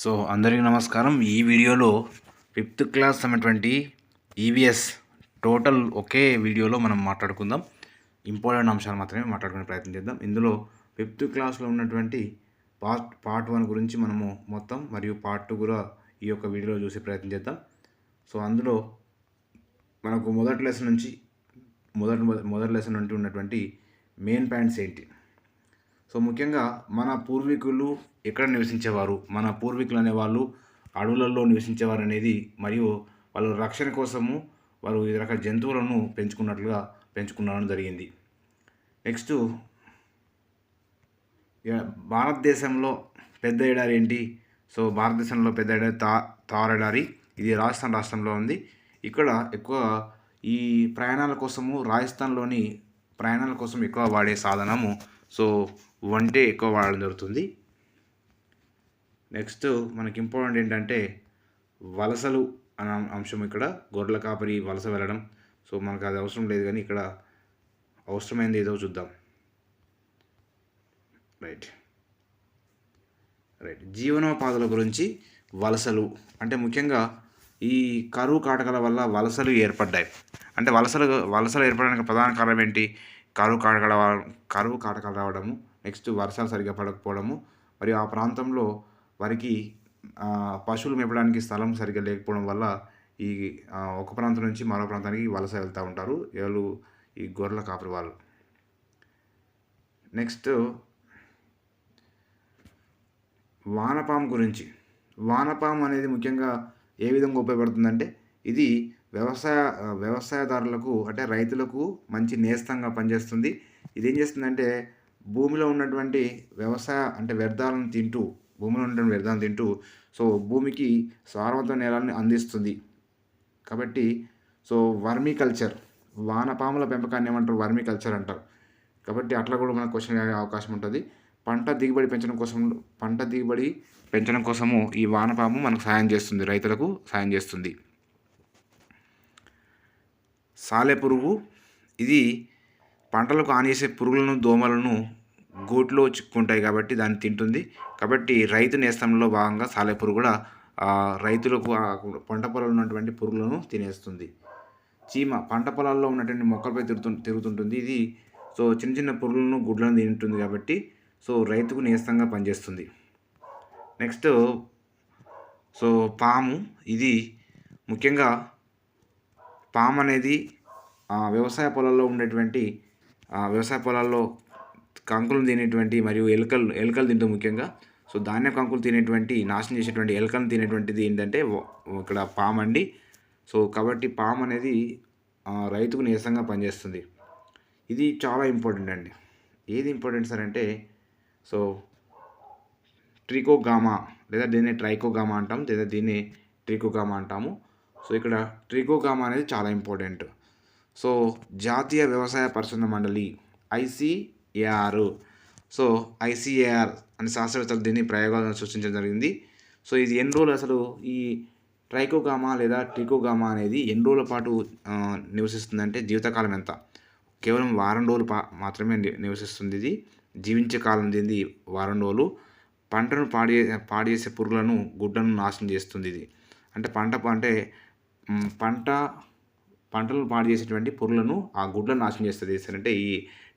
So అందరికీ నమస్కారం. ఈ వీడియోలో 5th క్లాస్ అయినటువంటి ఈవీఎస్ టోటల్ ఒకే వీడియోలో మనం మాట్లాడుకుందాం. ఇంపార్టెంట్ అంశాలు మాత్రమే మాట్లాడుకునే ప్రయత్నం చేద్దాం. ఇందులో 5th క్లాస్లో ఉన్నటువంటి పార్ట్ 1 గురించి మనము మొత్తం మరియు పార్ట్ 2 కూడా ఈ యొక్క వీడియోలో చూసే ప్రయత్నం చేద్దాం. సో అందులో మనకు మొదటి లెసన్ నుంచి ఉన్నటువంటి మెయిన్ పాయింట్స్ ఏంటి. సో ముఖ్యంగా మన పూర్వీకులు ఎక్కడ నివసించేవారు, మన పూర్వీకులు అనేవాళ్ళు అడవులలో నివసించేవారు అనేది, మరియు వాళ్ళు రక్షణ కోసము వారు వివిధ రకాల జంతువులను పెంచుకునడం జరిగింది. నెక్స్ట్ భారతదేశంలో పెద్ద ఎడారి ఏంటి? సో భారతదేశంలో పెద్ద ఎడారి థార్ ఎడారి. ఇది రాజస్థాన్ రాష్ట్రంలో ఉంది. ఇక్కడ ఎక్కువ ఈ ప్రయాణాల కోసము రాజస్థాన్లోని ప్రయాణాల కోసం ఎక్కువ వాడే సాధనము సో వంటే ఎక్కువ వాడడం జరుగుతుంది. నెక్స్ట్ మనకి ఇంపార్టెంట్ ఏంటంటే వలసలు అనే అంశం. ఇక్కడ గొర్రెల కాపరి వలస వెళ్ళడం. సో మనకు అది అవసరం లేదు, కానీ ఇక్కడ అవసరమైనది ఏదో చూద్దాం. రైట్ జీవనోపాధుల గురించి వలసలు అంటే ముఖ్యంగా ఈ కరువు కాటకాల వల్ల వలసలు ఏర్పడ్డాయి. అంటే వలసలు ఏర్పడడానికి ప్రధాన కారణం ఏంటి? కరువు కాటకాలు రావడము, నెక్స్ట్ వర్షాలు సరిగ్గా పడకపోవడము, మరియు ఆ ప్రాంతంలో వారికి పశువులు మేపడానికి స్థలం సరిగ్గా లేకపోవడం వల్ల ఈ ఒక ప్రాంతం నుంచి మరో ప్రాంతానికి వలస వెళ్తూ ఉంటారు ఎవరు? ఈ గొర్రెల కాపరి వాళ్ళు. నెక్స్ట్ వానపాము గురించి. వానపాము అనేది ముఖ్యంగా ఏ విధంగా ఉపయోగపడుతుందంటే ఇది వ్యవసాయదారులకు అంటే రైతులకు మంచి నేస్తంగా పనిచేస్తుంది. ఇది ఏం చేస్తుందంటే భూమిలో ఉన్నటువంటి వ్యర్థాలను తింటూ సో భూమికి సారవంతమైన నేలని అందిస్తుంది. కాబట్టి సో వర్మీ కల్చర్, వానపాముల పెంపకాన్ని ఏమంటారు? వర్మీ కల్చర్ అంటారు. కాబట్టి అట్లా కూడా మనకు క్వశ్చన్ అయ్యే అవకాశం ఉంటుంది. పంట దిగుబడి పెంచడం కోసము ఈ వానపాము మనకు సాయం చేస్తుంది, రైతులకు సాయం చేస్తుంది. సాలెపురుగు, ఇది పంటలకు హాని చేసే పురుగులను, దోమలను గూట్లో చిక్కుంటాయి కాబట్టి దాన్ని తింటుంది. కాబట్టి రైతు నేస్తంలో భాగంగా సాలెపురుగు కూడా రైతులకు పంట పొలాల్లో ఉన్నటువంటి పురుగులను తినేస్తుంది. చీమ పంట పొలాల్లో ఉన్నటువంటి మొక్కలపై తిరుగుతుంటుంది. ఇది సో చిన్న చిన్న పురుగులను, గుడ్లను తింటుంది కాబట్టి సో రైతుకు నేస్తంగా పనిచేస్తుంది. నెక్స్ట్ సో పాము, ఇది ముఖ్యంగా పాము అనేది వ్యవసాయ పొలాల్లో కంకులు తినేటువంటి మరియు ఎలుకలు తింటూ ముఖ్యంగా సో ధాన్య కంకులు తినేటువంటి, నాశనం చేసేటువంటి ఎలుకలను తినేటువంటిది ఏంటంటే ఇక్కడ పాము అండి. సో కాబట్టి పాము అనేది రైతుకు నీరసంగా పనిచేస్తుంది. ఇది చాలా ఇంపార్టెంట్ అండి. ఏది ఇంపార్టెంట్ సార్ అంటే సో ట్రికోగామా లేదా దీన్ని ట్రైకోగామా అంటాం, లేదా దీన్ని ట్రికోగామా అంటాము. సో ఇక్కడ ట్రికోగామా అనేది చాలా ఇంపార్టెంట్. సో జాతీయ వ్యవసాయ పరిశోధన మండలి ICAR, సో ICAR అనే శాస్త్రవేత్తలు దీన్ని ప్రయోగాలను సృష్టించడం జరిగింది. సో ఇది ఎన్ని రోజులు అసలు ఈ ట్రైకోగామా లేదా ట్రికోగామా అనేది ఎన్ని రోజుల పాటు నివసిస్తుందంటే జీవితకాలం ఎంత? కేవలం వారం రోజులు మాత్రమే నివసిస్తుంది. ఇది జీవించే కాలం దీనిది వారం రోజులు. పంటను పాడు చేసే పురుగులను, గుడ్లను నాశనం చేస్తుంది ఇది. అంటే పంటలను పాడు చేసేటువంటి పురుగులను, ఆ గుడ్లను నాశనం చేస్తుంది. అంటే ఈ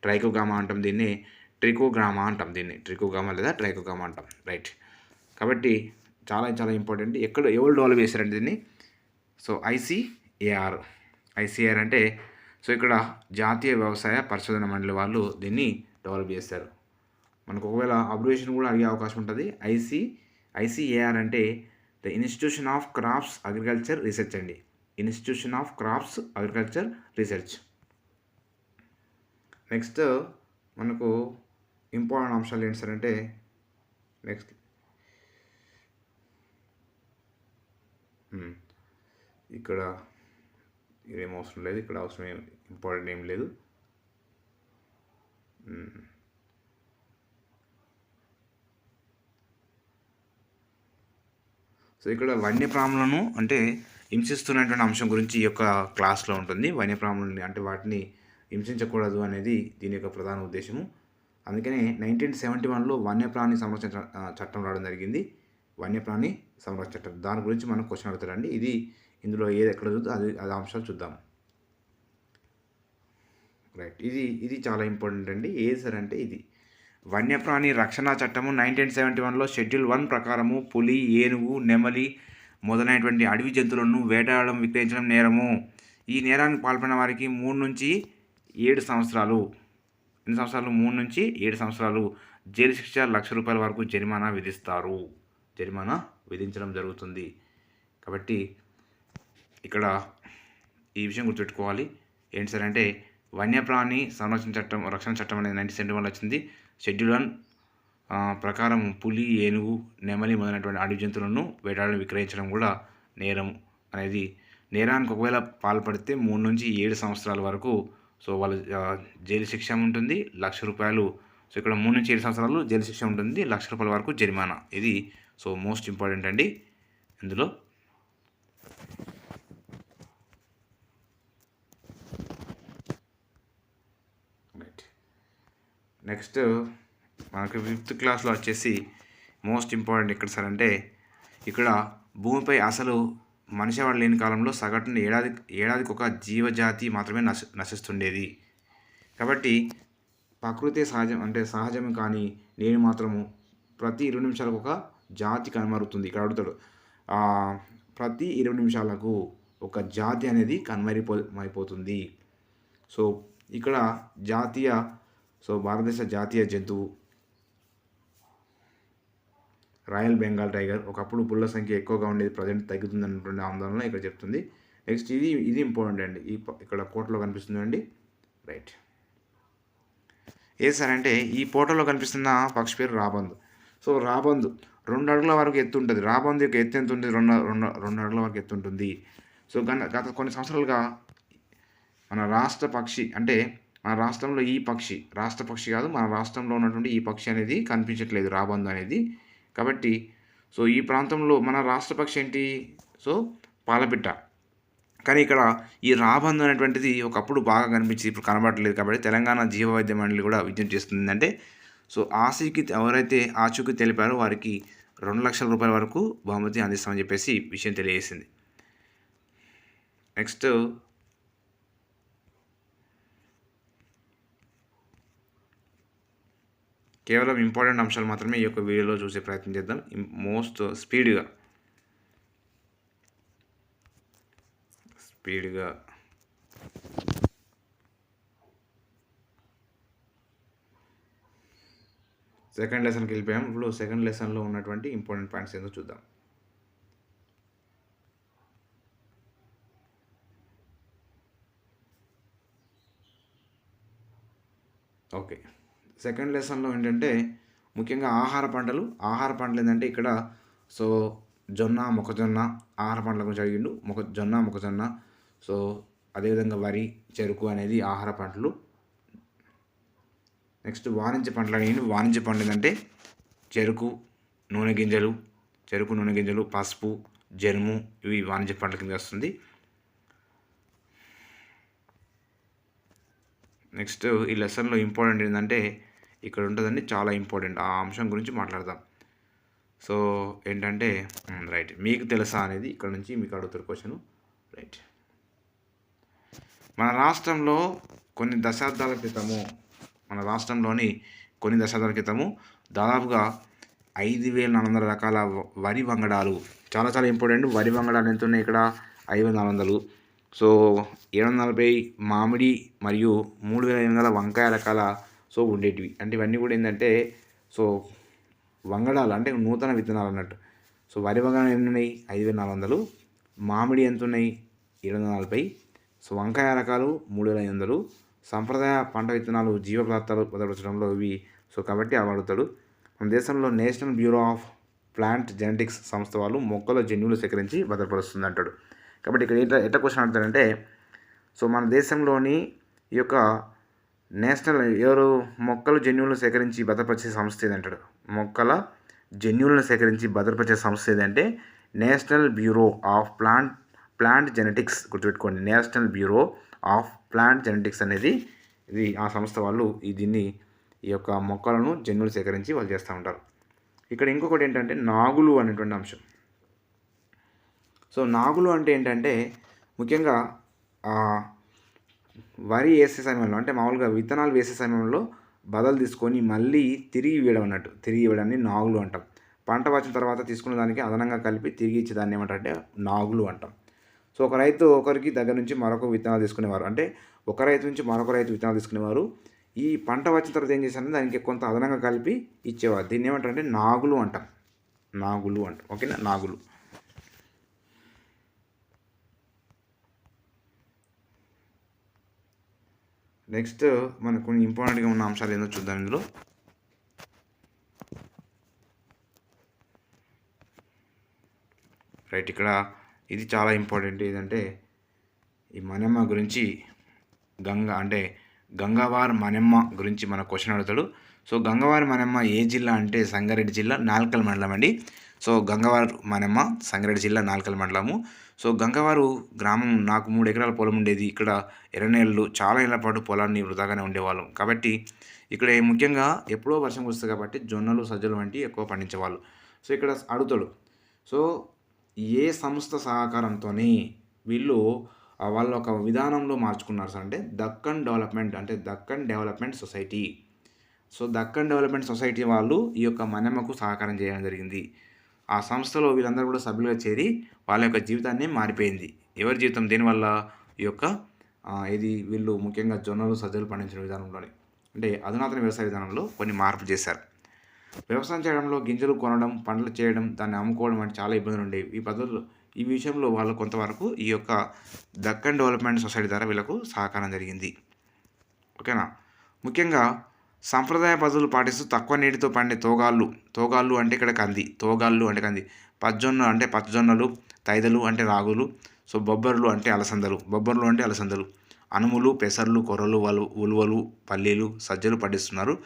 ట్రైకోగామా అంటాం, దీన్ని ట్రికోగామా అంటాం, ట్రికోగామా లేదా ట్రైకోగామా అంటాం. రైట్. కాబట్టి చాలా చాలా ఇంపార్టెంట్. ఎవరు డెవలప్ చేశారంటే దీన్ని సో ICAR అంటే సో ఇక్కడ జాతీయ వ్యవసాయ పరిశోధన మండలి వాళ్ళు దీన్ని డెవలప్ చేశారు. మనకు ఒకవేళ అబ్రివేషన్ కూడా అడిగే అవకాశం ఉంటుంది. ICAR అంటే the institution of crops agriculture research అండి. Institution of crops agriculture research. Next మనకు ఇంపార్టెంట్ అంశాలు ఏంటి సార్ అంటే నెక్స్ట్ ఇక్కడ ఇదేం అవసరం లేదు, ఇక్కడ అవసరం ఇంపార్టెంట్ ఏం లేదు. సో ఇక్కడ వన్యప్రాణులను అంటే హింసిస్తున్నటువంటి అంశం గురించి ఈ యొక్క క్లాస్లో ఉంటుంది. వన్యప్రాణులని అంటే వాటిని హింసించకూడదు అనేది దీని యొక్క ప్రధాన ఉద్దేశము. అందుకనే 1971లో వన్యప్రాణి సంరక్షణ చట్టం రావడం జరిగింది. వన్యప్రాణి సంరక్షణ చట్టం. దాని గురించి మనం క్వశ్చన్ అడుగుతారండి. ఇది ఇందులో ఏది ఎక్కడ చూద్దాం అది అంశాలు చూద్దాం. రైట్, ఇది చాలా ఇంపార్టెంట్ అండి. ఏది సార్ అంటే ఇది వన్యప్రాణి రక్షణ చట్టము 1971లో షెడ్యూల్ 1 ప్రకారము పులి, ఏనుగు, నెమలి మొదలైనటువంటి అడవి జంతువులను వేటాడడం, విక్రయించడం నేరము. ఈ నేరానికి పాల్పడిన వారికి 3 నుంచి 7 సంవత్సరాలు, ఎన్ని సంవత్సరాలు, 3 నుంచి 7 సంవత్సరాలు జైలు శిక్ష, ₹1,00,000 వరకు జరిమానా విధించడం జరుగుతుంది. కాబట్టి ఇక్కడ ఈ విషయం గుర్తుపెట్టుకోవాలి. ఏంటి సార్ అంటే వన్యప్రాణి రక్షణ చట్టం అనేది 1971లో వచ్చింది. షెడ్యూల్ 1 ప్రకారం పులి, ఏనుగు, నెమలి మొదలైనటువంటి అడవి జంతువులను వేటాడడం, విక్రయించడం కూడా నేరం అనేది. నేరానికి ఒకవేళ పాల్పడితే 3 నుంచి 7 సంవత్సరాల వరకు సో వాళ్ళు జైలు శిక్ష ఉంటుంది, ₹1,00,000. సో ఇక్కడ 3 నుంచి 7 సంవత్సరాలు జైలు శిక్ష ఉంటుంది, ₹1,00,000 వరకు జరిమానా. ఇది సో మోస్ట్ ఇంపార్టెంట్ అండి ఇందులో. నెక్స్ట్ మనకు 5th క్లాస్లో వచ్చేసి మోస్ట్ ఇంపార్టెంట్ ఎక్కడ సార్ అంటే ఇక్కడ భూమిపై అసలు మనిషివాడు లేని కాలంలో సగటున ఏడాదికి ఒక జీవజాతి మాత్రమే నశిస్తుండేది. కాబట్టి ప్రకృతి సహజం కానీ నేను మాత్రము ప్రతి 20 నిమిషాలకు ఒక జాతి కనుమరుగుతుంది. ఇక్కడ అడుగుతాడు ప్రతి 20 నిమిషాలకు ఒక జాతి అనేది కనుమరిపోతుంది. సో ఇక్కడ భారతదేశ జాతీయ జంతువు రాయల్ బెంగాల్ టైగర్. ఒకప్పుడు పుల్ల సంఖ్య ఎక్కువగా ఉండేది, ప్రజెంట్ తగ్గుతుంది అన్నటువంటి ఆందోళన ఇక్కడ చెప్తుంది. నెక్స్ట్ ఇది ఇంపార్టెంట్ అండి. ఇక్కడ కోటలో కనిపిస్తుంది అండి. రైట్, సార్ అంటే ఈ ఫోటోలో కనిపిస్తున్న పక్షి పేరు రాబందు. సో రాబందు 2 అడుగుల వరకు ఎత్తు ఉంటుంది. రాబందు యొక్క ఎత్తు ఎంత ఉంటుంది? 2 అడుగుల వరకు ఎత్తు ఉంటుంది. సో గత కొన్ని సంవత్సరాలుగా మన రాష్ట్ర పక్షి అంటే మన రాష్ట్రంలో ఈ పక్షి రాష్ట్ర పక్షి కాదు, మన రాష్ట్రంలో ఉన్నటువంటి ఈ పక్షి అనేది కనిపించట్లేదు, రాబందు అనేది. కాబట్టి సో ఈ ప్రాంతంలో మన రాష్ట్ర పక్షి ఏంటి? సో పాలపిట్ట. కానీ ఇక్కడ ఈ రాబందు అనేటువంటిది ఒకప్పుడు బాగా కనిపించి ఇప్పుడు కనబడట్లేదు. కాబట్టి తెలంగాణ జీవ వైద్య మండలి కూడా విజ్ఞప్తి చేస్తుంది అంటే సో ఎవరైతే ఆచూకీ తెలిపారో వారికి ₹2,00,000 వరకు బహుమతి అందిస్తామని చెప్పేసి విషయం తెలియజేసింది. నెక్స్ట్ కేవలం ఇంపార్టెంట్ అంశాలు మాత్రమే ఈ యొక్క వీడియోలో చూసే ప్రయత్నం చేద్దాం. మోస్ట్ స్పీడ్గా సెకండ్ లెసన్కి వెళ్ళిపోయాం. ఇప్పుడు సెకండ్ లెసన్లో ఉన్నటువంటి ఇంపార్టెంట్ పాయింట్స్ ఏంటో చూద్దాం. ఓకే, సెకండ్ లెసన్లో ఏంటంటే ముఖ్యంగా ఆహార పంటలు ఏంటంటే ఇక్కడ సో జొన్న, మొక్కజొన్న ఆహార పంటల గురించి అడిగిండు. మొక్కజొన్న సో అదేవిధంగా వరి, చెరుకు అనేది ఆహార పంటలు. నెక్స్ట్ వాణిజ్య పంటలు అడిగిండు. వాణిజ్య పంటలు ఏంటంటే చెరుకు, నూనె గింజలు, పసుపు, జనుము ఇవి వాణిజ్య పంటల కింద వస్తుంది. నెక్స్ట్ ఈ లెసన్లో ఇంపార్టెంట్ ఏంటంటే ఇక్కడ ఉంటుందండి, చాలా ఇంపార్టెంట్. ఆ అంశం గురించి మాట్లాడదాం. సో ఏంటంటే రైట్, మీకు తెలుసా అనేది ఇక్కడ నుంచి మీకు అడుగుతారు క్వశ్చన్. రైట్, మన రాష్ట్రంలోని కొన్ని దశాబ్దాల క్రితము దాదాపుగా 5,400 రకాల వరి వంగడాలు, చాలా చాలా ఇంపార్టెంట్. వరి వంగడాలు ఎంత ఉన్నాయి ఇక్కడ? 5,400. సో 740 మామిడి మరియు 3,800 వంకాయ రకాల సో ఉండేటివి. అంటే ఇవన్నీ కూడా ఏంటంటే సో వంగడాలు అంటే నూతన విత్తనాలు అన్నట్టు. సో వరి వంగడాలు ఎన్ని ఉన్నాయి? 5,400. మామిడి ఎంత ఉన్నాయి? 740. సో వంకాయ రకాలు 3,500. సంప్రదాయ పంట విత్తనాలు జీవ పదార్థాలు భద్రపరచడంలో ఇవి. సో కాబట్టి అవి అడుగుతాడు. మన దేశంలో national bureau of plant genetics సంస్థ వాళ్ళు మొక్కల జన్యువులు సేకరించి భద్రపరుస్తుంది అంటాడు. కాబట్టి ఇక్కడ ఎట్లా క్వశ్చన్ అడుగుతాడంటే సో మన దేశంలోని ఈ యొక్క మొక్కల జన్యువులను సేకరించి భద్రపరిచే సంస్థ ఏదంటాడు. మొక్కల జన్యువులను సేకరించి భద్రపరిచే సంస్థ ఏదంటే national bureau of plant genetics. గుర్తుపెట్టుకోండి, national bureau of plant genetics అనేది ఇది ఆ సంస్థ వాళ్ళు ఈ యొక్క మొక్కలను జన్యువులు సేకరించి వాళ్ళు చేస్తూ ఉంటారు. ఇక్కడ ఇంకొకటి ఏంటంటే నాగులు అనేటువంటి అంశం. సో నాగులు అంటే ఏంటంటే ముఖ్యంగా వరి వేసే సమయంలో అంటే మామూలుగా విత్తనాలు వేసే సమయంలో బదలు తీసుకొని మళ్ళీ తిరిగి వేయడం అన్నట్టు, తిరిగి వేయడాన్ని నాగులు అంటాం. పంట వచ్చిన తర్వాత తీసుకున్న దానికి అదనంగా కలిపి తిరిగి ఇచ్చేదాన్ని ఏమంటారంటే నాగులు అంటాం. సో ఒక రైతు ఒకరికి దగ్గర నుంచి మరొక విత్తనాలు తీసుకునేవారు, అంటే ఒక రైతు నుంచి మరొక రైతు విత్తనాలు తీసుకునేవారు. ఈ పంట వచ్చిన తర్వాత ఏం చేశారంటే దానికి కొంత అదనంగా కలిపి ఇచ్చేవారు. దీన్ని ఏమంటారంటే నాగులు అంటాం. నాగులు అంటాం. ఓకేనా, నాగులు. నెక్స్ట్ మనకు కొన్ని ఇంపార్టెంట్గా ఉన్న అంశాలు ఏందో చూద్దాం ఇందులో. రైట్, ఇక్కడ ఇది చాలా ఇంపార్టెంట్. ఏదంటే ఈ మనెమ్మ గురించి, గంగవారి మనెమ్మ గురించి మన క్వశ్చన్ అడుగుతాడు. సో గంగవారి మనెమ్మ ఏ జిల్లా అంటే సంగారెడ్డి జిల్లా, నాల్కల్ మండలం అండి. సో గంగవారు మనెమ్మ సంగారెడ్డి జిల్లా, నాల్కల్ మండలము. సో గంగవారు గ్రామం, నాకు 3 ఎకరాల పొలం ఉండేది ఇక్కడ. ఎర్రనేళ్ళు చాలా ఏళ్ల పాటు పొలాన్ని వృధాగానే ఉండేవాళ్ళం. కాబట్టి ఇక్కడ ముఖ్యంగా ఎప్పుడో వర్షం వస్తుంది కాబట్టి జొన్నలు, సజ్జలు వంటి ఎక్కువ పండించేవాళ్ళు. సో ఇక్కడ అడుగుతాడు, సో ఏ సంస్థ సహకారంతో వీళ్ళు వాళ్ళ ఒక విధానంలో మార్చుకున్నారు సార్ అంటే Deccan development society. So Deccan development society వాళ్ళు ఈ యొక్క మనెమ్మకు సహకారం చేయడం జరిగింది. ఆ సంస్థలో వీళ్ళందరూ కూడా సభ్యులుగా చేరి వాళ్ళ యొక్క జీవితాన్ని మారిపోయింది. ఎవరి జీవితం? దీనివల్ల ఈ యొక్క వీళ్ళు ముఖ్యంగా జొన్నలు, సజ్జలు పండించిన విధానంలోనే, అంటే అధునాతన వ్యవసాయ విధానంలో కొన్ని మార్పులు చేశారు. వ్యవసాయం చేయడంలో గింజలు కొనడం, పంటలు చేయడం, దాన్ని అమ్ముకోవడం అంటే చాలా ఇబ్బందులు ఉండేవి. ఈ విషయంలో వాళ్ళు కొంతవరకు ఈ యొక్క దక్కన్ డెవలప్మెంట్ సొసైటీ ద్వారా వీళ్ళకు సహకారం జరిగింది. ఓకేనా. ముఖ్యంగా సంప్రదాయ పద్ధతులు పాటిస్తూ తక్కువ నీటితో పండే తోగాళ్ళు అంటే ఇక్కడ కంది, పచ్చజొన్న అంటే పచ్చజొన్నలు, తైదలు అంటే రాగులు, సో బొబ్బర్లు అంటే అలసందలు, అనుములు, పెసర్లు, కొర్రలు, ఉలువలు, పల్లీలు, సజ్జలు పండిస్తున్నారు.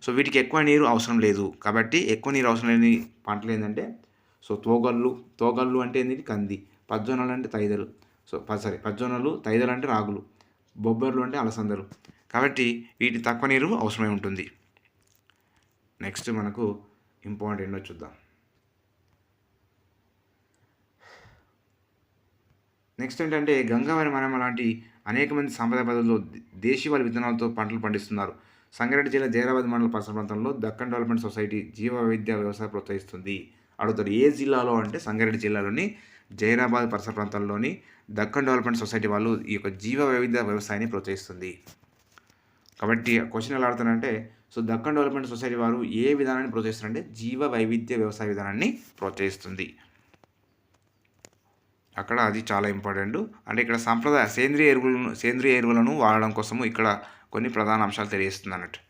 సో వీటికి ఎక్కువ నీరు అవసరం లేదు. కాబట్టి ఎక్కువ నీరు అవసరం లేని పంటలు ఏంటంటే సో తోగళ్ళు అంటే ఏంటి? కంది, పచ్చజొన్నలు అంటే తైదలు, పచ్చజొన్నలు, తైదలు అంటే రాగులు, బొబ్బర్లు అంటే అలసందలు. కాబట్టి వీటి తక్కువ నీరు అవసరమై ఉంటుంది. నెక్స్ట్ మనకు ఇంపార్టెంట్ ఏంటో చూద్దాం. నెక్స్ట్ ఏంటంటే గంగవారి మనెమ్మ లాంటి అనేక మంది సాంప్రదాయ పద్ధతుల్లో దేశీవాళి విత్తనాలతో పంటలు పండిస్తున్నారు. సంగారెడ్డి జిల్లా జైరాబాద్ మండల పరిసర ప్రాంతంలో దక్కన్ డెవలప్మెంట్ సొసైటీ జీవ వైవిధ్య వ్యవసాయం ప్రోత్సహిస్తుంది. అడుగుతారు ఏ జిల్లాలో అంటే సంగారెడ్డి జిల్లాలోని జైరాబాద్ పరిసర ప్రాంతాల్లోని దక్కన్ డెవలప్మెంట్ సొసైటీ వాళ్ళు ఈ యొక్క జీవ వైవిధ్య వ్యవసాయాన్ని ప్రోత్సహిస్తుంది. కాబట్టి క్వశ్చన్ ఎలా ఆడుతానంటే సో దక్కన్ డెవలప్మెంట్ సొసైటీ వారు ఏ విధానాన్ని ప్రోత్సహిస్తారంటే జీవ వైవిధ్య వ్యవసాయ విధానాన్ని ప్రోత్సహిస్తుంది. అక్కడ అది చాలా ఇంపార్టెంట్. అంటే ఇక్కడ సేంద్రియ ఎరువులను వాడడం కోసము ఇక్కడ కొన్ని ప్రధాన అంశాలు తెలియజేస్తుంది అన్నట్టు.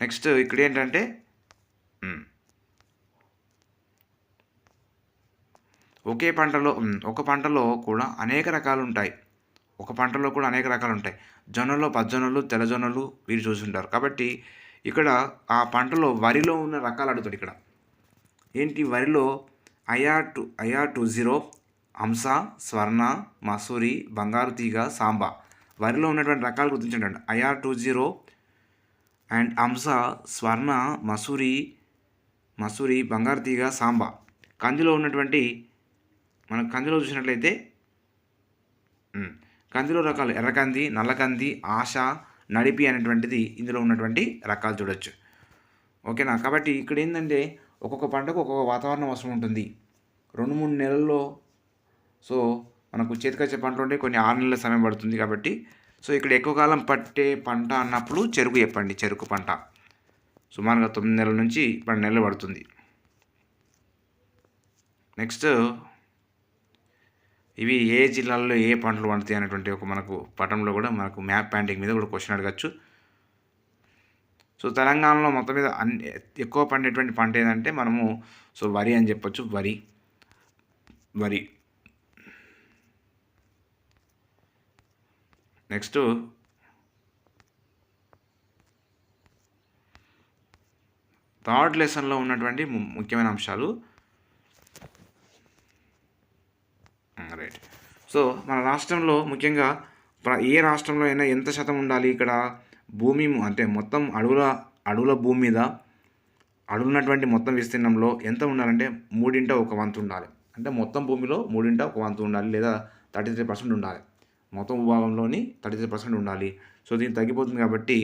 నెక్స్ట్ ఇక్కడ ఏంటంటే ఒక పంటలో కూడా అనేక రకాలు ఉంటాయి. జొన్నలో పచ్చజొన్నలు, తెల్లజొన్నలు వీరు చూసుంటారు. కాబట్టి ఇక్కడ ఆ పంటలో వరిలో ఉన్న రకాలు అడుగుతాడు. ఇక్కడ ఏంటి? వరిలో ఐఆర్ 20, హంస, స్వర్ణ, మసూరి, బంగారు తీగ, సాంబా. వరిలో ఉన్నటువంటి రకాలు గుర్తించండి. ఐఆర్ 20 అండ్ హంస, స్వర్ణ, మసూరి, బంగారు తీగ, సాంబా. కందిలో ఉన్నటువంటి మనం కందిలో చూసినట్లయితే కందిలో రకాలు ఎర్రకంది, నల్లకంది, ఆశ, నడిపి అనేటువంటిది ఇందులో ఉన్నటువంటి రకాలు చూడొచ్చు. ఓకేనా. కాబట్టి ఇక్కడ ఏంటంటే ఒక్కొక్క పంటకు ఒక్కొక్క వాతావరణం అవసరం ఉంటుంది. 2-3 నెలల్లో సో మనకు చేతికొచ్చే పంటలు ఉంటే కొన్ని 6 నెలల సమయం పడుతుంది. కాబట్టి సో ఇక్కడ ఎక్కువ కాలం పట్టే పంట అన్నప్పుడు చెరుకు చెప్పండి. చెరుకు పంట సుమారుగా 9 నెలల నుంచి 12 నెలలు పడుతుంది. నెక్స్ట్ ఇవి ఏ జిల్లాల్లో ఏ పంటలు పండుతాయి అనేటువంటి ఒక మనకు పటంలో కూడా మనకు మ్యాప్ ప్యాంటింగ్ మీద కూడా క్వశ్చన్ అడగచ్చు. సో తెలంగాణలో మొత్తం మీద ఎక్కువ పండేటువంటి పంట ఏదంటే మనము సో వరి అని చెప్పొచ్చు. వరి. నెక్స్ట్ థర్డ్ లెసన్లో ఉన్నటువంటి ముఖ్యమైన అంశాలు. రైట్. సో మన రాష్ట్రంలో ముఖ్యంగా ఏ రాష్ట్రంలో అయినా ఎంత శాతం ఉండాలి? ఇక్కడ భూమి అంటే మొత్తం అడవుల భూమి మీద అడుగున్నటువంటి మొత్తం విస్తీర్ణంలో ఎంత ఉండాలంటే 1/3 ఉండాలి. అంటే మొత్తం భూమిలో 1/3 ఉండాలి, లేదా 33% ఉండాలి. మొత్తం భూభాగంలోని 33% ఉండాలి. సో దీనికి తగ్గిపోతుంది కాబట్టి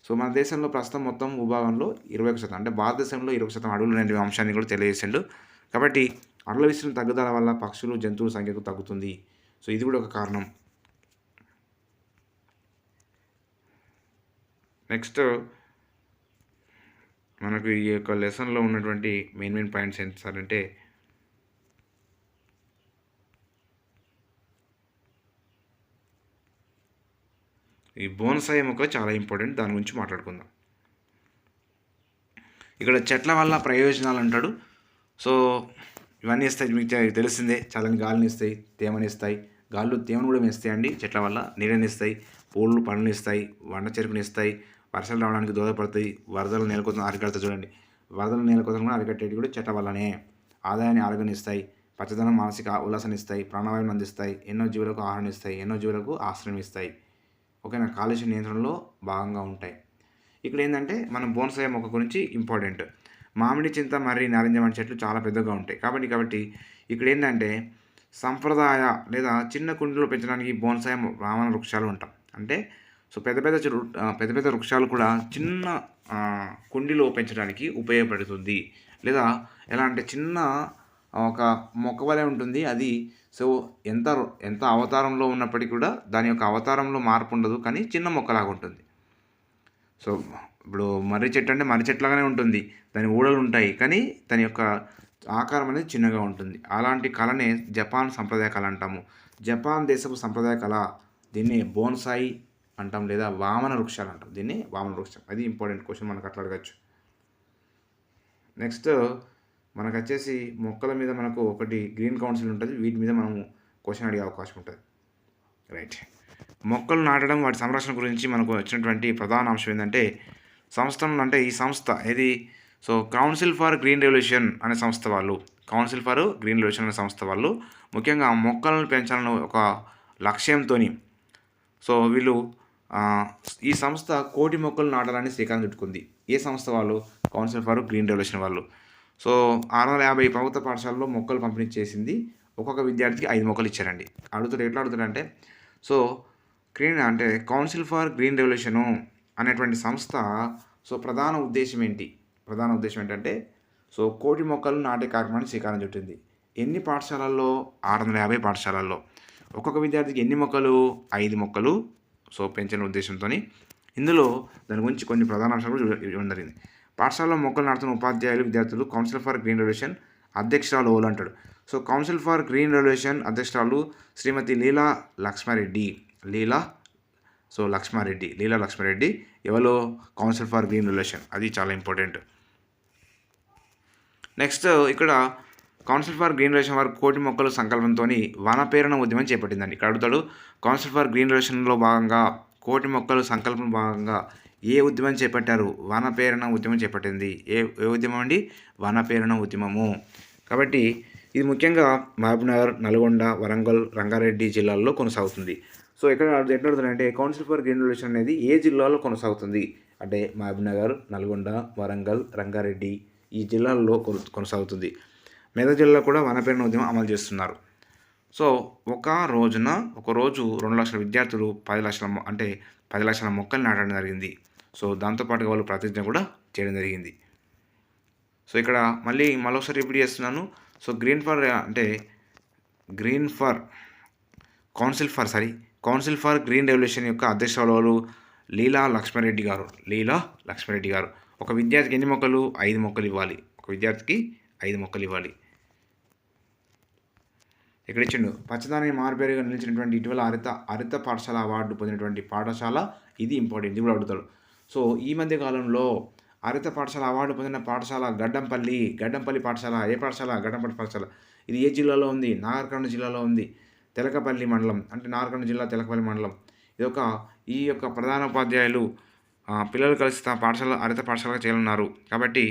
సో మన దేశంలో ప్రస్తుతం మొత్తం భూభాగంలో 21%, అంటే భారతదేశంలో 20% అడవులు అనే అంశాన్ని కూడా తెలియజేసిండు. కాబట్టి అడవుల విస్తీర్ణం తగ్గుదల వల్ల పక్షులు జంతువుల సంఖ్యకు తగ్గుతుంది. సో ఇది కూడా ఒక కారణం. నెక్స్ట్ మనకు ఈ యొక్క లెసన్లో ఉన్నటువంటి మెయిన్ పాయింట్స్ ఏంటి సార్ అంటే, ఈ బోన్సాయి మొక్క చాలా ఇంపార్టెంట్, దాని గురించి మాట్లాడుకుందాం. ఇక్కడ చెట్ల వల్ల ప్రయోజనాలు అంటాడు. సో ఇవన్నీ ఇస్తాయి, మీకు తెలిసిందే. చల్లని గాలిని ఇస్తాయి, తేమని ఇస్తాయి. గాల్లో తేమను కూడా ఇస్తాయి అండి. చెట్ల వల్ల నీడని ఇస్తాయి, పూలు పండ్లు ఇస్తాయి, వంట చెరుకుని ఇస్తాయి, వర్షాలు రావడానికి దోహదపడతాయి, వరదలు నేలకొత అరికడతాయి. చూడండి, వరదలు నేలకొతను కూడా అరికట్టేది కూడా చెట్ల వల్లనే. ఆదాయాన్ని ఆరోగ్యాన్ని ఇస్తాయి, పచ్చదనం మానసిక ఉల్లాసాన్ని ఇస్తాయి, ప్రాణవాయువుని అందిస్తాయి, ఎన్నో జీవులకు ఆహారం ఇస్తాయి, ఎన్నో జీవులకు ఆశ్రయం ఇస్తాయి. ఓకేనా, కాలుష్య నియంత్రణలో భాగంగా ఉంటాయి. ఇక్కడ ఏంటంటే మనం బోన్సాయి మొక్క గురించి ఇంపార్టెంట్. మామిడి, చింత, మర్రి, నారింజ వంటి చెట్లు చాలా పెద్దగా ఉంటాయి. కాబట్టి ఇక్కడ ఏంటంటే సంప్రదాయ లేదా చిన్న కుండీలో పెంచడానికి బోన్సాయి వామన వృక్షాలు ఉంటాం. అంటే సో పెద్ద పెద్ద వృక్షాలు కూడా చిన్న కుండీలో పెంచడానికి ఉపయోగపడుతుంది. లేదా ఎలా అంటే చిన్న ఒక మొక్క వలె ఉంటుంది అది. సో ఎంత అవతారంలో ఉన్నప్పటికీ కూడా దాని యొక్క అవతారంలో మార్పు ఉండదు, కానీ చిన్న మొక్కలాగా ఉంటుంది. సో ఇప్పుడు మర్రి చెట్టు అంటే మర్రి చెట్లాగానే ఉంటుంది, దాని ఊడలు ఉంటాయి, కానీ దాని యొక్క ఆకారం అనేది చిన్నగా ఉంటుంది. అలాంటి కళనే జపాన్ సంప్రదాయ కళ అంటాము. జపాన్ దేశపు సంప్రదాయ కళ దీన్ని బోన్సాయి అంటాం, లేదా వామన వృక్షాలు అంటాం. దీన్ని వామన వృక్షం. అది ఇంపార్టెంట్ క్వశ్చన్, మనకు అట్లా అడగచ్చు. నెక్స్ట్ మనకు వచ్చేసి మొక్కల మీద మనకు ఒకటి గ్రీన్ కౌన్సిల్ ఉంటుంది, వీటి మీద మనము క్వశ్చన్ అడిగే అవకాశం ఉంటుంది. రైట్, మొక్కలు నాటడం వాటి సంరక్షణ గురించి మనకు వచ్చినటువంటి ప్రధాన అంశం ఏంటంటే సంస్థలు, అంటే ఈ సంస్థ ఏది, so council for green revolution అనే సంస్థ వాళ్ళు, కౌన్సిల్ ఫర్ గ్రీన్ రెవల్యూషన్ అనే సంస్థ వాళ్ళు ముఖ్యంగా మొక్కలను పెంచాలని ఒక లక్ష్యంతో సో వీళ్ళు ఈ సంస్థ 1,000,000 మొక్కలు నాటాలని శ్రీకారం చుట్టుకుంది. ఏ సంస్థ వాళ్ళు? కౌన్సిల్ ఫర్ గ్రీన్ రెవల్యూషన్ వాళ్ళు. సో 650 ప్రభుత్వ పాఠశాలలో మొక్కలు పంపిణీ చేసింది. ఒక్కొక్క విద్యార్థికి 5 మొక్కలు ఇచ్చారండి. ఎట్లా అడుగుతారంటే సో అంటే కౌన్సిల్ ఫర్ గ్రీన్ రెవల్యూషను అనేటువంటి సంస్థ సో ప్రధాన ఉద్దేశం ఏంటంటే సో 1,000,000 మొక్కలు నాటే కార్యక్రమాన్ని శ్రీకారం చుట్టింది. ఎన్ని పాఠశాలల్లో? 650 పాఠశాలల్లో. ఒక్కొక్క విద్యార్థికి ఎన్ని మొక్కలు? 5 మొక్కలు సో పెంచిన ఉద్దేశంతో. ఇందులో దాని గురించి కొన్ని ప్రధాన అంశాలు కూడా ఇవ్వడం జరిగింది. పాఠశాలలో మొక్కలు నాటుతున్న ఉపాధ్యాయులు, విద్యార్థులు కౌన్సిల్ ఫర్ గ్రీన్ రెవల్యూషన్ అధ్యక్షురాలు ఓలు అంటాడు. So council for green revolution అధ్యక్షురాలు శ్రీమతి లీలా లక్ష్మారెడ్డి. లీలా లక్ష్మారెడ్డి ఎవరో కౌన్సిల్ ఫర్ గ్రీన్ రెవల్యూషన్. అది చాలా ఇంపార్టెంట్. నెక్స్ట్ ఇక్కడ కౌన్సిల్ ఫర్ గ్రీన్ రెవల్యూషన్ వారు 1,000,000 మొక్కలు సంకల్పంతో వనపేరణ ఉద్యమం చేపట్టిందండి. ఇక్కడ అడుగుతాడు, కౌన్సిల్ ఫర్ గ్రీన్ రెవల్యూషన్లో భాగంగా 1,000,000 మొక్కలు సంకల్పం భాగంగా ఏ ఉద్యమం చేపట్టారు? వనపేరణ ఉద్యమం చేపట్టింది. ఏ ఉద్యమం అండి? వనపేరణ ఉద్యమము. కాబట్టి ఇది ముఖ్యంగా మహబూబ్నగర్, నల్గొండ, వరంగల్, రంగారెడ్డి జిల్లాల్లో కొనసాగుతుంది. సో ఎట్లా అడుగుతుందంటే కౌన్సిల్ ఫర్ గ్రీన్ రెవల్యూషన్ అనేది ఏ జిల్లాలో కొనసాగుతుంది అంటే మహబూబ్నగర్, నల్గొండ, వరంగల్, రంగారెడ్డి ఈ జిల్లాల్లో కొనసాగుతుంది. మెదక్ జిల్లాలో కూడా వనపేరణ ఉద్యమం అమలు చేస్తున్నారు. సో ఒక రోజు 2 లక్షల విద్యార్థులు 10 లక్షల మొక్కలు నాటడం జరిగింది. సో దాంతోపాటుగా వాళ్ళు ప్రతిజ్ఞ కూడా చేయడం జరిగింది. సో ఇక్కడ మళ్ళొకసారి రిపీట్ చేస్తున్నాను. So council for green revolution యొక్క అధ్యక్షురాలు లీలా లక్ష్మారెడ్డి గారు. ఒక విద్యార్థికి ఎన్ని మొక్కలు? 5 మొక్కలు ఇవ్వాలి. ఒక విద్యార్థికి 5 మొక్కలు ఇవ్వాలి. ఇక్కడ ఇచ్చిండు, పచ్చదనానికి మారుపేరుగా నిలిచినటువంటి ఇటీవల హరిత పాఠశాల అవార్డు పొందినటువంటి పాఠశాల ఇది ఇంపార్టెంట్, ఇది కూడా అడుగుతాడు. సో ఈ మధ్య కాలంలో హరిత పాఠశాల అవార్డు పొందిన పాఠశాల గడ్డంపల్లి పాఠశాల. ఏ పాఠశాల? గడ్డంపల్లి పాఠశాల. ఇది ఏ జిల్లాలో ఉంది? నాగర్ జిల్లాలో ఉంది. తెలకపల్లి మండలం, అంటే నాగర్ జిల్లా తెలకపల్లి మండలం. ఈ యొక్క ప్రధాన ఉపాధ్యాయులు పిల్లలు కలిసి తమ పాఠశాల హరిత పాఠశాలగా చేయాలన్నారు. కాబట్టి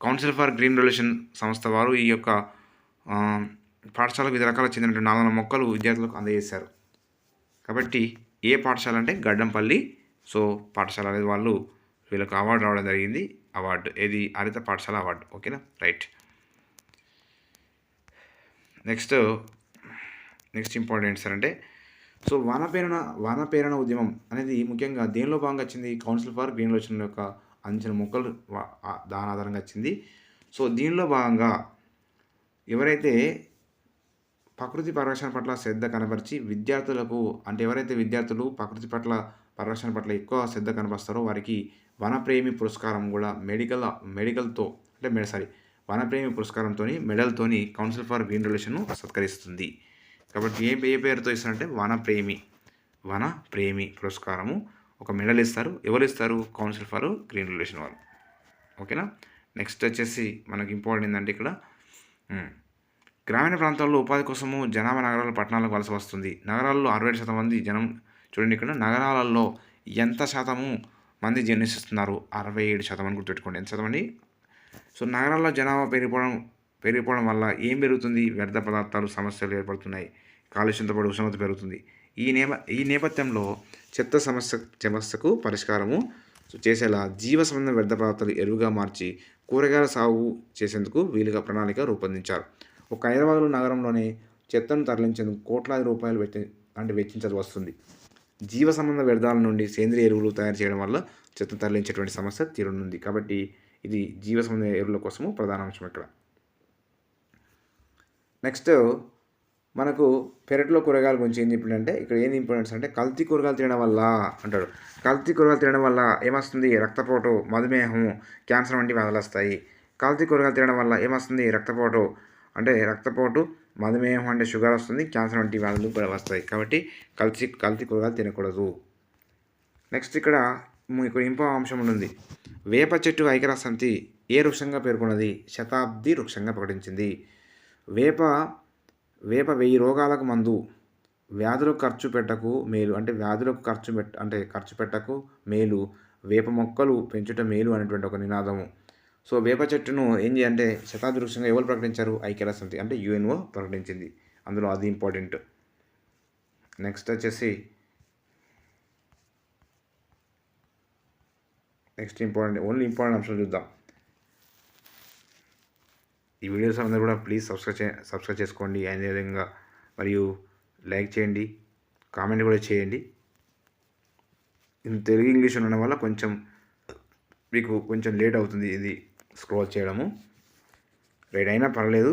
కౌన్సిల్ ఫర్ గ్రీన్ రెవల్యూషన్ సంస్థ వారు ఈ యొక్క పాఠశాలకు వివిధ రకాలకు చెందినటువంటి 400 మొక్కలు విద్యార్థులకు అందజేశారు. కాబట్టి ఏ పాఠశాల అంటే గడ్డంపల్లి సో పాఠశాల అనేది వాళ్ళు వీళ్ళకి అవార్డు రావడం జరిగింది. అవార్డు ఏది హరిత పాఠశాల అవార్డు. ఓకేనా, రైట్. నెక్స్ట్ ఇంపార్టెంట్ సార్ అంటే సో వన ప్రేరణ ఉద్యమం అనేది ముఖ్యంగా దేనిలో భాగంగా వచ్చింది? కౌన్సిల్ ఫర్ గ్రీన్ రెవల్యూషన్ యొక్క అందించిన మొక్కలు దాని ఆధారంగా వచ్చింది. సో దీనిలో భాగంగా ఎవరైతే ప్రకృతి పరిరక్షణ పట్ల శ్రద్ధ కనబరిచి విద్యార్థులకు అంటే ఎవరైతే విద్యార్థులు ప్రకృతి పట్ల పరిరక్షణ పట్ల ఎక్కువ శ్రద్ధ కనబరుస్తారో వారికి వనప్రేమి పురస్కారం కూడా మెడికల్తో అంటే వనప్రేమి పురస్కారంతో మెడల్తోని కౌన్సిల్ ఫర్ గ్రీన్ రెవల్యూషన్ను సత్కరిస్తుంది. కాబట్టి ఏ పేరుతో ఇస్తారంటే వనప్రేమి పురస్కారము ఒక మెడల్ ఇస్తారు. ఎవరు ఇస్తారు? కౌన్సిల్ ఫర్ గ్రీన్ రెవల్యూషన్ వాళ్ళు. ఓకేనా. నెక్స్ట్ వచ్చేసి మనకి ఇంపార్టెంట్ ఏంటంటే ఇక్కడ గ్రామీణ ప్రాంతాల్లో ఉపాధి కోసము జనాభా నగరాలు పట్టణాలకు వలస వస్తుంది. నగరాల్లో 67% మంది జనం చూడండి. ఇక్కడ నగరాలలో ఎంత శాతము మంది జన్మిస్తున్నారు? 67% అని గుర్తుపెట్టుకోండి. ఎంత శాతం అండి? సో నగరాల్లో జనాభా పెరిగిపోవడం వల్ల ఏం పెరుగుతుంది? వ్యర్థ పదార్థాలు సమస్యలు ఏర్పడుతున్నాయి. కాలుష్యంతో పాటు ఉష్ణోగ్రత పెరుగుతుంది. ఈ నేపథ్యంలో చెత్త సమస్యకు పరిష్కారము చేసేలా జీవ సంబంధ వ్యర్థ పదార్థాలు ఎరువుగా మార్చి కూరగాయల సాగు చేసేందుకు వీలుగా ప్రణాళిక రూపొందించారు. ఒక హైదరాబాద్ నగరంలోనే చెత్తను తరలించేందుకు కోట్లాది రూపాయలు వెచ్చించాల్సి వస్తుంది. జీవ సంబంధ వ్యర్థాల నుండి సేంద్రియ ఎరువులు తయారు చేయడం వల్ల చెత్త తరలించేటువంటి సమస్య తీరనుంది. కాబట్టి ఇది జీవ సంబంధ ఎరువుల కోసము ప్రధాన అంశం ఇక్కడ. నెక్స్ట్ మనకు పెరట్లో కూరగాయల గురించి ఏం చెప్పిందంటే ఇక్కడ ఏంది ఇంపార్టెన్స్ అంటే కల్తీ కూరగాయలు తినడం వల్ల అంటాడు. కల్తీ కూరగాయలు తినడం వల్ల ఏమొస్తుంది? రక్తపోటు, మధుమేహము, క్యాన్సర్ వంటి వ్యాధులు వస్తాయి. కల్తీ కూరగాయలు తినడం వల్ల ఏమొస్తుంది? రక్తపోటు, మధుమేహం అంటే షుగర్ వస్తుంది, క్యాన్సర్ వంటి వ్యాధులు కూడా వస్తాయి. కాబట్టి కల్తీ కూరగాయలు తినకూడదు. నెక్స్ట్ ఇక్కడ ఇంకో అంశం ఉంటుంది. వేప చెట్టు ఐక్యరాజ్య సమితి ఏ వృక్షంగా పేర్కొన్నది? శతాబ్ది వృక్షంగా ప్రకటించింది. వేప 1000 రోగాలకు మందు, వ్యాధులకు ఖర్చు పెట్టకు మేలు అంటే ఖర్చు పెట్టకు మేలు, వేప మొక్కలు పెంచుట మేలు అనేటువంటి ఒక నినాదము. సో వేప చెట్టును ఏం చేయాలంటే శతాబ్ది వృక్షంగా ఎవరు ప్రకటించారు? ఐక్యరాజ్య సమితి అంటే యుఎన్ఓ ప్రకటించింది. అందులో అది ఇంపార్టెంట్. నెక్స్ట్ వచ్చేసి ఓన్లీ ఇంపార్టెంట్ అంశాలు చూద్దాం. ఈ వీడియోస్ అందరూ కూడా ప్లీజ్ సబ్స్క్రైబ్ చేసుకోండి. అదేవిధంగా మరియు లైక్ చేయండి, కామెంట్ కూడా చేయండి. తెలుగు ఇంగ్లీష్ ఉండడం వల్ల మీకు కొంచెం లేట్ అవుతుంది ఇది స్క్రోల్ చేయడము. రైట్ అయినా పర్లేదు.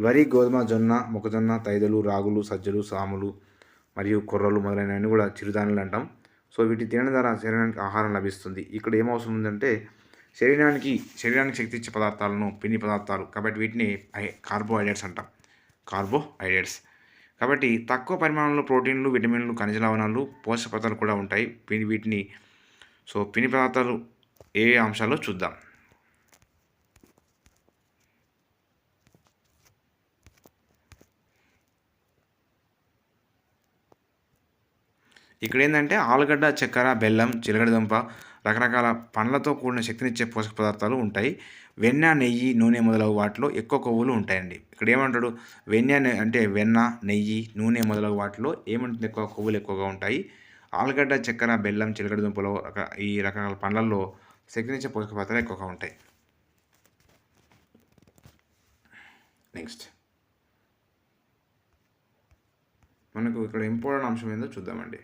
వరి, గోధుమ, జొన్న, మొక్కజొన్న, తైదలు, రాగులు, సజ్జలు, సాములు మరియు కొర్రలు మొదలైనవన్నీ కూడా చిరుధాన్యాలు అంటాం. సో వీటి తినడం ద్వారా శరీరానికి ఆహారం లభిస్తుంది. ఇక్కడ ఏం అవసరం ఉందంటే శరీరానికి శక్తి ఇచ్చే పదార్థాలను, పిండి పదార్థాలు, కాబట్టి వీటిని కార్బోహైడ్రేట్స్ అంటాం. కార్బోహైడ్రేట్స్ కాబట్టి తక్కువ పరిమాణంలో ప్రోటీన్లు, విటమిన్లు, ఖనిజ లవణాలు, పోషక పదార్థాలు కూడా ఉంటాయి. పిండి పదార్థాలు ఏ అంశాల్లో చూద్దాం. ఇక్కడ ఏంటంటే ఆలుగడ్డ, చక్కెర, బెల్లం, చిలకడదుంప, రకరకాల పండ్లతో కూడిన శక్తినిచ్చే పోషక పదార్థాలు ఉంటాయి. వెన్న, నెయ్యి, నూనె మొదలగు వాటిలో ఎక్కువ కొవ్వులు ఉంటాయండి. ఇక్కడ ఏమంటాడు? వెన్న, నెయ్యి, నూనె మొదలగు వాటిలో ఏమంటుంది? కొవ్వులు ఎక్కువగా ఉంటాయి. ఆలుగడ్డ, చక్కెర, బెల్లం, చిలకడదుంపలో ఈ రకరకాల పండ్లలో శక్తినిచ్చే పోషక పదార్థాలు ఎక్కువగా ఉంటాయి. నెక్స్ట్ మనకు ఇక్కడ ఇంపార్టెంట్ అంశం ఏందో చూద్దామండి.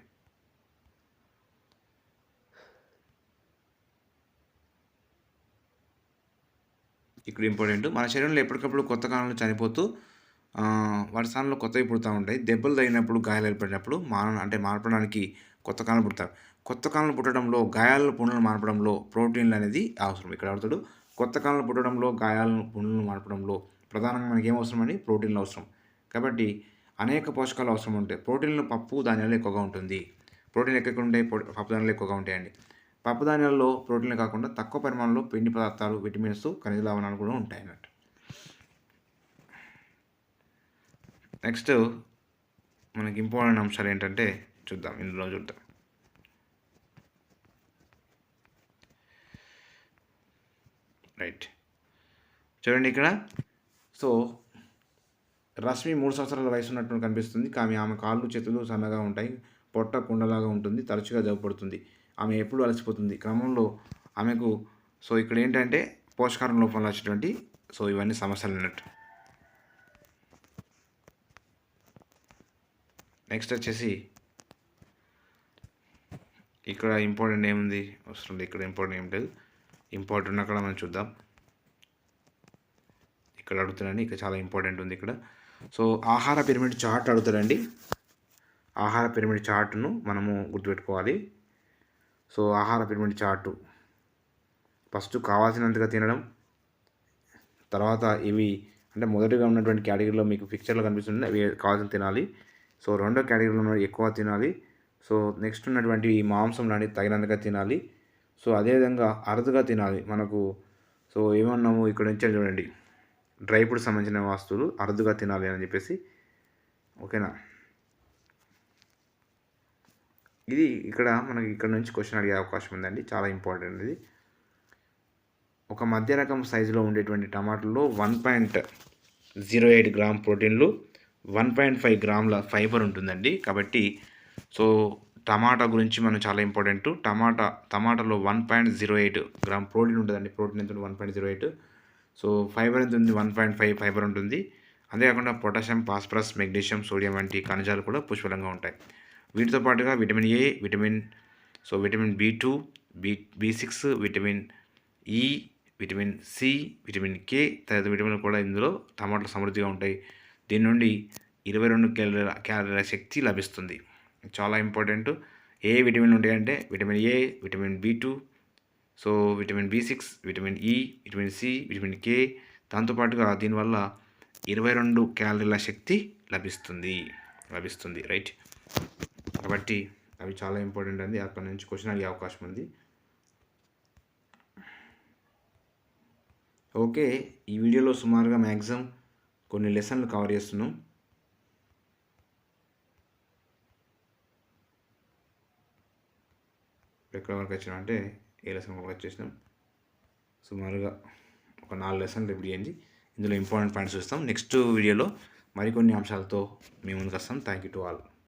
ఇక్కడ ఇంపార్టెంట్, మన శరీరంలో ఎప్పటికప్పుడు కొత్త కణాలు చనిపోతూ వాటి స్థానంలో కొత్తవి పుడుతూ ఉంటాయి. దెబ్బలు తగినప్పుడు, గాయాలు ఏర్పడినప్పుడు మార్పడానికి కొత్త కణాలు పుడతారు. కొత్త కణాలు పుట్టడంలో, గాయాలను పుండ్లను మార్పడంలో ప్రోటీన్లు అనేది అవసరం. ఇక్కడ అడుగుతాడు, కొత్త కణాలు పుట్టడంలో, గాయాలను పుండ్లను మార్పడంలో ప్రధానంగా మనకి ఏం అవసరం అండి? ప్రోటీన్లు అవసరం. కాబట్టి అనేక పోషకాలు అవసరం ఉంటాయి. ప్రోటీన్లు పప్పు ధాన్యాలు ఎక్కువగా ఉంటుంది. ప్రోటీన్లు ఎక్కడ ఉంటాయి? పప్పు ధాన్యాలు ఎక్కువగా ఉంటాయండి. పప్పు ధాన్యాల్లో ప్రోటీన్లు కాకుండా తక్కువ పరిమాణంలో పిండి పదార్థాలు, విటమిన్స్, ఖనిజ లవణాలు కూడా ఉంటాయి అన్నట్టు. నెక్స్ట్ మనకి ఇంపార్టెంట్ అంశాలు ఏంటంటే ఇందులో చూద్దాం. రైట్, చూడండి ఇక్కడ. సో రశ్మి 3 సంవత్సరాల వయసు ఉన్నట్టు కనిపిస్తుంది. కానీ ఆమె కాళ్ళు, చేతులు సన్నగా ఉంటాయి. పొట్ట కుండలాగా ఉంటుంది, తరచుగా జబ్బుపడుతుంది. ఆమె ఎప్పుడు అలసిపోతుంది క్రమంలో ఆమెకు. సో ఇక్కడ ఏంటంటే పోషకాహారం లోపంలో వచ్చేటువంటి సో ఇవన్నీ సమస్యలు అన్నట్టు. నెక్స్ట్ వచ్చేసి ఇక్కడ ఇంపార్టెంట్ ఏముంది వస్తుంది, ఇక్కడ ఇంపార్టెంట్ ఏం లేదు. ఇంపార్టెంట్ అక్కడ మనం చూద్దాం. ఇక్కడ అడుగుతాడండి, ఇక్కడ చాలా ఇంపార్టెంట్ ఉంది ఇక్కడ. సో ఆహార పిరమిడ్ చార్ట్ అడుగుతాడండి. ఆహార పిరమిడ్ చార్ట్ను మనము గుర్తుపెట్టుకోవాలి. సో ఆహార పిరమిడ్ చార్టు ఫస్ట్ కావాల్సినంతగా తినడం, తర్వాత ఇవి అంటే మొదటిగా ఉన్నటువంటి కేటగిరీలో మీకు పిక్చర్లో కనిపిస్తుంది అవి కావాల్సిన తినాలి. సో రెండో కేటగిరీలో ఎక్కువ తినాలి. సో నెక్స్ట్ ఉన్నటువంటి మాంసం లాంటి తగినంతగా తినాలి. సో అదేవిధంగా అరుదుగా తినాలి. మనకు సో ఏమన్నాము ఇక్కడ నుంచి చూడండి, డ్రై ఫ్రూట్స్ సంబంధించిన వస్తువులు అరుదుగా తినాలి అని చెప్పేసి. ఓకేనా, ఇది ఇక్కడ మనకి ఇక్కడ నుంచి క్వశ్చన్ అడిగే అవకాశం ఉందండి, చాలా ఇంపార్టెంట్ ఇది. ఒక మధ్య రకం సైజులో ఉండేటువంటి టమాటాల్లో 1.08 గ్రామ్ ప్రోటీన్లు, 1.5 గ్రాముల ఫైబర్ ఉంటుందండి. కాబట్టి సో టమాటా గురించి మనం చాలా ఇంపార్టెంట్. టమాటాలో 1.08 గ్రామ్ ప్రోటీన్ ఉంటుందండి. ప్రోటీన్ ఎంత ఉంది 1.08. సో ఫైబర్ ఎంత ఉంది 1.5 ఫైబర్ ఉంటుంది. అంతేకాకుండా పొటాషియం, ఫాస్ఫరస్, మెగ్నీషియం, సోడియం వంటి ఖనిజాలు కూడా పుష్కలంగా ఉంటాయి. వీటితో పాటుగా vitamin A, vitamin B2, B6, vitamin E, vitamin C, vitamin K తదితర విటమిన్లు కూడా ఇందులో టమాటాలు సమృద్ధిగా ఉంటాయి. దీని నుండి 22 క్యాలరీల శక్తి లభిస్తుంది. చాలా ఇంపార్టెంట్. ఏ విటమిన్ ఉంటాయంటే vitamin A, vitamin B2, so vitamin B6, vitamin E, vitamin C, vitamin K. దాంతోపాటుగా దీనివల్ల 22 క్యాలరీల శక్తి లభిస్తుంది రైట్. కాబట్టి అవి చాలా ఇంపార్టెంట్ అండి. అక్కడ నుంచి క్వశ్చన్ అడిగే అవకాశం ఉంది. ఓకే, ఈ వీడియోలో సుమారుగా మ్యాక్సిమం కొన్ని లెసన్లు కవర్ చేస్తున్నాం. ఎక్కడ వరకు వచ్చినా అంటే ఏ లెసన్ వరకు వచ్చేసినాం, సుమారుగా ఒక 4 లెసన్లు రిపీట్ చేయండి. ఇందులో ఇంపార్టెంట్ పాయింట్స్ చూస్తాం. నెక్స్ట్ వీడియోలో మరికొన్ని అంశాలతో మీ ముందుకు వస్తాం. Thank you to all.